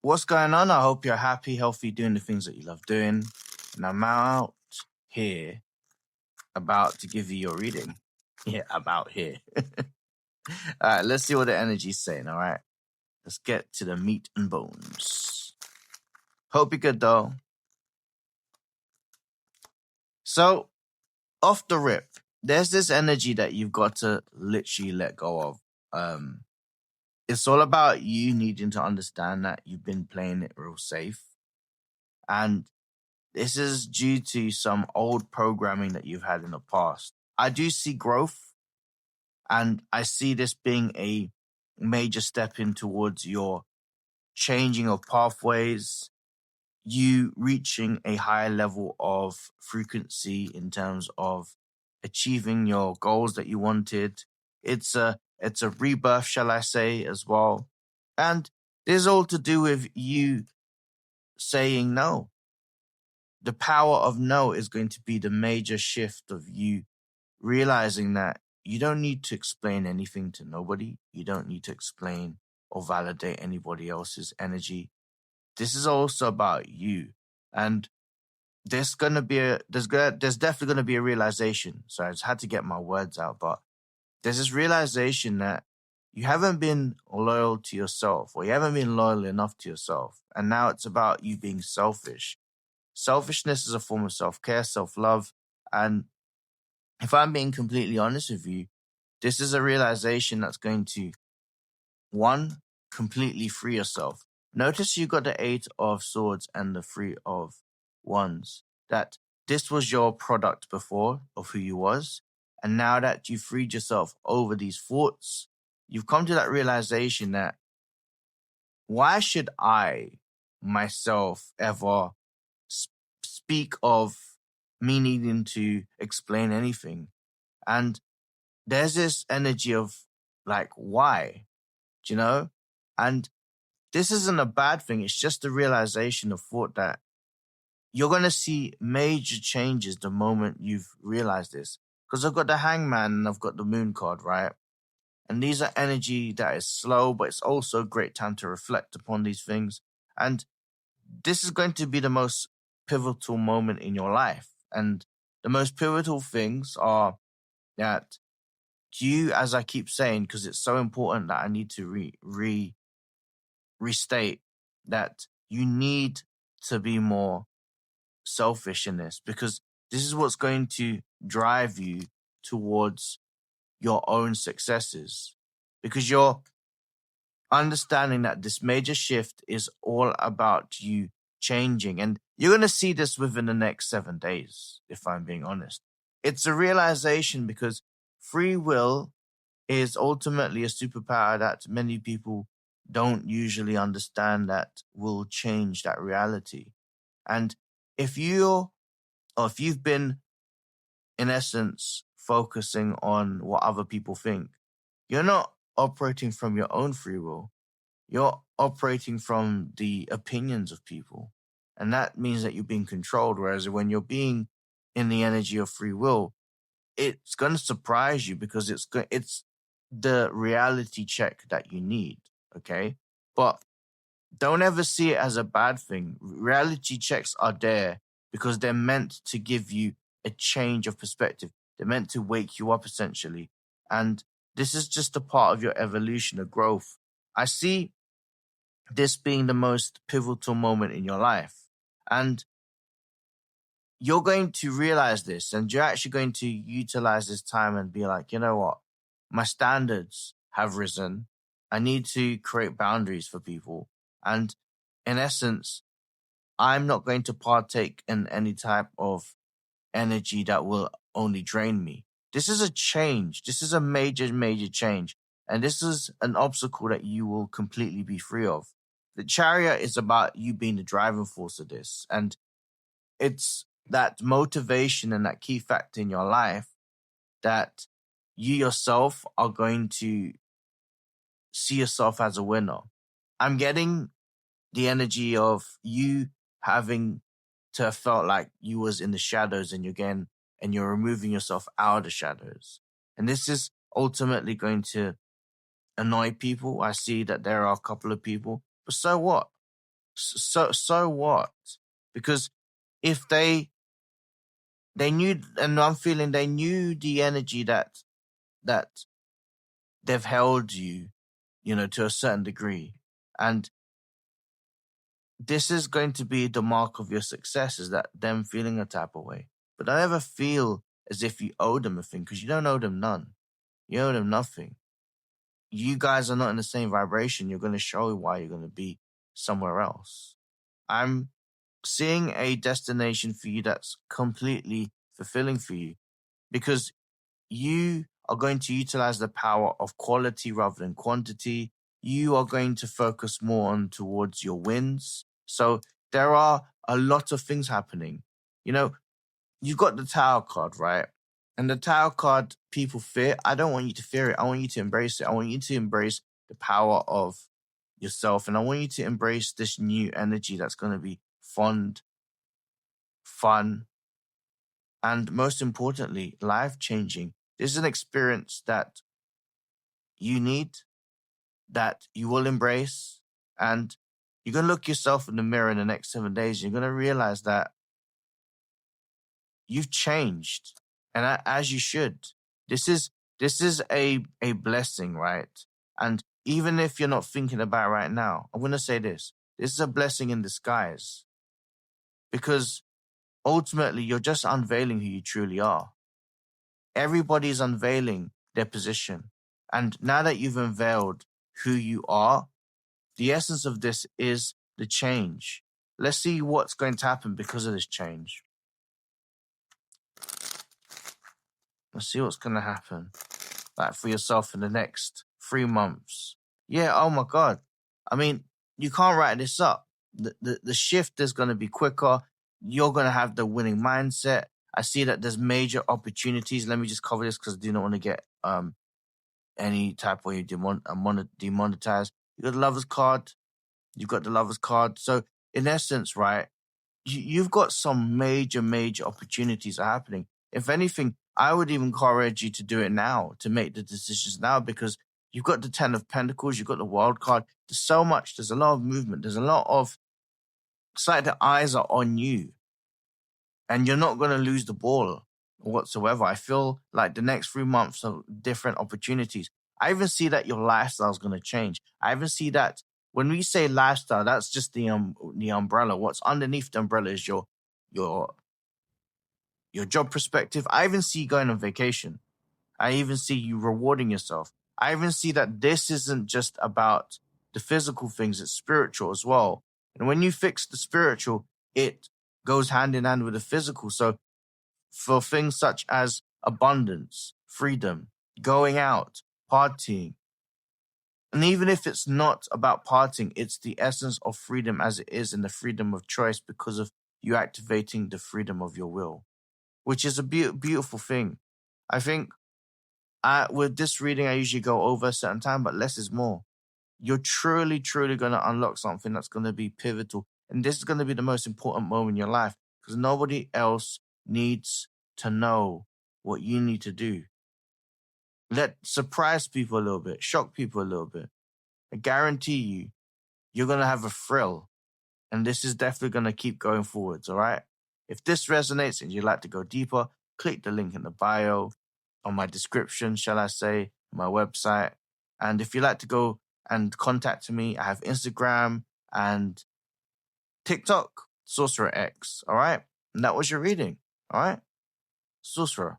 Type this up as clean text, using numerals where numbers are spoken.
What's going on? I hope you're happy, healthy, doing the things that you love doing. And I'm out here about to give you your reading. Yeah, about here. All right, let's see what the energy's saying. All right, let's get to the meat and bones. Hope you're good though. So, off the rip, there's this energy that you've got to literally let go of. It's all about you needing to understand that you've been playing it real safe. And this is due to some old programming that you've had in the past. I do see growth, and I see this being a major step in towards your changing of pathways, you reaching a higher level of frequency in terms of achieving your goals that you wanted. It's a rebirth, shall I say, as well. And this is all to do with you saying no. The power of no is going to be the major shift of you realizing that you don't need to explain anything to nobody. You don't need to explain or validate anybody else's energy. This is also about you. And there's definitely gonna be a realization. So I just had to get my words out, but there's this realization that you haven't been loyal to yourself, or you haven't been loyal enough to yourself. And now it's about you being selfish. Selfishness is a form of self-care, self-love. And if I'm being completely honest with you, this is a realization that's going to, one, completely free yourself. Notice you got the Eight of Swords and the Three of Wands. That this was your product before of who you was. And now that you freed yourself over these thoughts, you've come to that realization that why should I myself ever speak of me needing to explain anything? And there's this energy of like, why? Do you know? And this isn't a bad thing. It's just the realization of thought that you're going to see major changes the moment you've realized this. Because I've got the Hangman and I've got the Moon card, right? And these are energy that is slow, but it's also a great time to reflect upon these things. And this is going to be the most pivotal moment in your life. And the most pivotal things are that you, as I keep saying, because it's so important that I need to restate that you need to be more selfish in this, because this is what's going to drive you towards your own successes, because you're understanding that this major shift is all about you changing. And you're going to see this within the next 7 days, if I'm being honest. It's a realization because free will is ultimately a superpower that many people don't usually understand that will change that reality. And if you've been, in essence, focusing on what other people think, you're not operating from your own free will. You're operating from the opinions of people. And that means that you're being controlled. Whereas when you're being in the energy of free will, it's going to surprise you because it's the reality check that you need. Okay. But don't ever see it as a bad thing. Reality checks are there because they're meant to give you a change of perspective. They're meant to wake you up essentially. And this is just a part of your evolution, of growth. I see this being the most pivotal moment in your life. And you're going to realize this, and you're actually going to utilize this time and be like, you know what? My standards have risen. I need to create boundaries for people. And in essence, I'm not going to partake in any type of energy that will only drain me. This is a change. This is a major, major change. And this is an obstacle that you will completely be free of. The Chariot is about you being the driving force of this. And it's that motivation and that key factor in your life that you yourself are going to see yourself as a winner. I'm getting the energy of you having to have felt like you was in the shadows and you're removing yourself out of the shadows. And this is ultimately going to annoy people. I see that there are a couple of people, but so what? So what? Because if they knew, and I'm feeling they knew the energy that they've held you, to a certain degree, and this is going to be the mark of your success, is that them feeling a type of way. But I never feel as if you owe them a thing, because you don't owe them none. You owe them nothing. You guys are not in the same vibration. You're going to show why you're going to be somewhere else. I'm seeing a destination for you that's completely fulfilling for you, because you are going to utilize the power of quality rather than quantity. You are going to focus more on towards your wins. So there are a lot of things happening. You've got the Tower card, right? And the Tower card people fear. I don't want you to fear it. I want you to embrace it. I want you to embrace the power of yourself. And I want you to embrace this new energy that's going to be fun, and most importantly, life-changing. This is an experience that you need, that you will embrace, and you're going to look yourself in the mirror in the next 7 days. You're going to realize that you've changed, and as you should. This is a blessing, right? And even if you're not thinking about it right now, I'm going to say this. This is a blessing in disguise, because ultimately you're just unveiling who you truly are. Everybody's unveiling their position. And now that you've unveiled who you are, the essence of this is the change. Let's see what's going to happen because of this change. Let's see what's going to happen, like, for yourself in the next 3 months. Yeah, oh my God. I mean, you can't write this up. The shift is going to be quicker. You're going to have the winning mindset. I see that there's major opportunities. Let me just cover this because I do not want to get any type of way demonetized. You got the Lover's card. You've got the Lover's card. So in essence, right, you've got some major opportunities are happening. If anything, I would even encourage you to do it now, to make the decisions now, because you've got the 10 of Pentacles, you've got the World card. There's so much. There's a lot of movement. There's a lot of, it's like the eyes are on you, and you're not going to lose the ball whatsoever. I feel like the next 3 months are different opportunities. I even see that your lifestyle is going to change. I even see that when we say lifestyle, that's just the umbrella. What's underneath the umbrella is your job perspective. I even see you going on vacation. I even see you rewarding yourself. I even see that this isn't just about the physical things, it's spiritual as well. And when you fix the spiritual, it goes hand in hand with the physical. So for things such as abundance, freedom, going out, partying, and even if it's not about partying, it's the essence of freedom as it is in the freedom of choice, because of you activating the freedom of your will, which is a beautiful thing. I think with this reading, I usually go over a certain time, but less is more. You're truly going to unlock something that's going to be pivotal. And this is going to be the most important moment in your life, because nobody else needs to know what you need to do. Surprise people a little bit, shock people a little bit. I guarantee you're going to have a thrill. And this is definitely going to keep going forwards, all right? If this resonates and you'd like to go deeper, click the link in the bio, on my description, shall I say, my website. And if you'd like to go and contact me, I have Instagram and TikTok, Sorcerer X, all right? And that was your reading, all right? Sorcerer.